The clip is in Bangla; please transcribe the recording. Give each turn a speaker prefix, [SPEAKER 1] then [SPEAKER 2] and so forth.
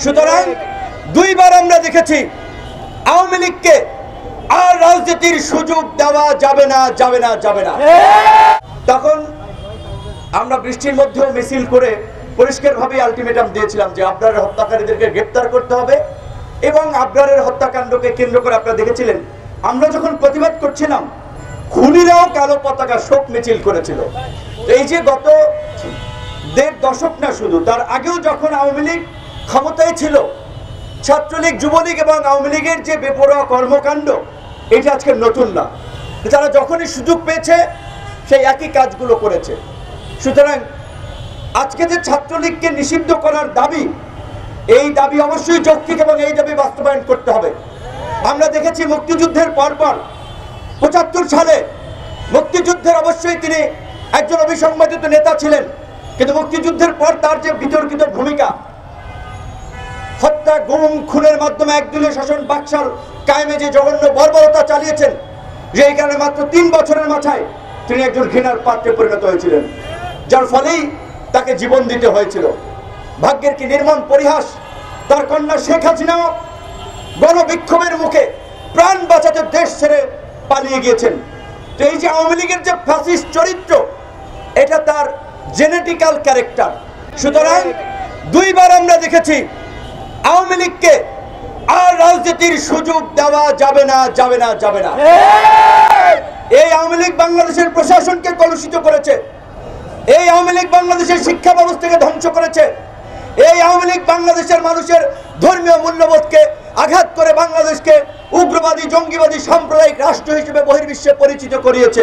[SPEAKER 1] সুতরাং দুইবার আমরা দেখেছি আওয়ামী লীগকে আর রাজনীতির সুযোগ দেওয়া যাবে না, যাবে না, যাবে না। তখন আমরা বৃষ্টির মধ্যেও মিছিল করে পরিষ্কারভাবে আলটিমেটাম দিয়েছিলাম যে আবরারের হত্যাকারীদেরকে গ্রেপ্তার করতে হবে এবং আবরারের হত্যাকাণ্ডকে কেন্দ্র করে আপনারা দেখেছিলেন আমরা যখন প্রতিবাদ করছিলাম খুনিরাও কালো পতাকা শোক মিছিল করেছিল। এই যে গত দেড় দশক না, শুধু তার আগেও যখন আওয়ামী লীগ ক্ষমতায় ছিল, ছাত্রলীগ, যুবলীগ এবং আওয়ামী লীগের যে বেপরোয়া কর্মকাণ্ড, এটা আজকে নতুন না। তারা যখনই সুযোগ পেয়েছে সেই একই কাজগুলো করেছে। সুতরাং আজকে যে ছাত্রলীগকে নিষিদ্ধ করার দাবি, এই দাবি অবশ্যই যৌক্তিক এবং এই দাবি বাস্তবায়ন করতে হবে। আমরা দেখেছি মুক্তিযুদ্ধের পরপর ৭৫ সালে মুক্তিযুদ্ধের অবশ্যই তিনি একজন অবিসংবাদিত নেতা ছিলেন, কিন্তু মুক্তিযুদ্ধের পর তার যে বিতর্কিত ভূমিকা, হত্যা, গুম, খুনের মাধ্যমে একদলীয় শাসন বাকশাল কায়েমে যে জঘন্য বর্বরতা চালিয়েছেন, যে এই কারণে মাত্র ৩ বছরের মাথায় তিনি একজন ঘৃণার পাত্রে পরিণত হয়েছিলেন, যার ফলেই তাকে জীবন দিতে হয়েছিল। ভাগ্যের কি নির্মম পরিহাস, তার কন্যা শেখ হাসিনাও গণবিক্ষোভের মুখে প্রাণ বাঁচাতে দেশ ছেড়ে পালিয়ে গিয়েছেন। তো এই যে আওয়ামী লীগের যে ফ্যাসিস্ট চরিত্র, এটা তার জেনেটিক্যাল ক্যারেক্টার। সুতরাং দুইবার আমরা দেখেছি আওয়ামী লীগকে আর রাজনীতির সুযোগ দেওয়া যাবে না, যাবে না, যাবে না। এই আওয়ামী লীগ বাংলাদেশের প্রশাসনকে কলুষিত করেছে, এই আওয়ামী লীগ বাংলাদেশের শিক্ষা ব্যবস্থাকে ধ্বংস করেছে, এই আওয়ামী লীগ বাংলাদেশের মানুষের ধর্মীয় মূল্যবোধকে আঘাত করে বাংলাদেশকে উগ্রবাদী, জঙ্গিবাদী, সাম্প্রদায়িক রাষ্ট্র হিসেবে বহির্বিশ্বে পরিচিত করিয়েছে।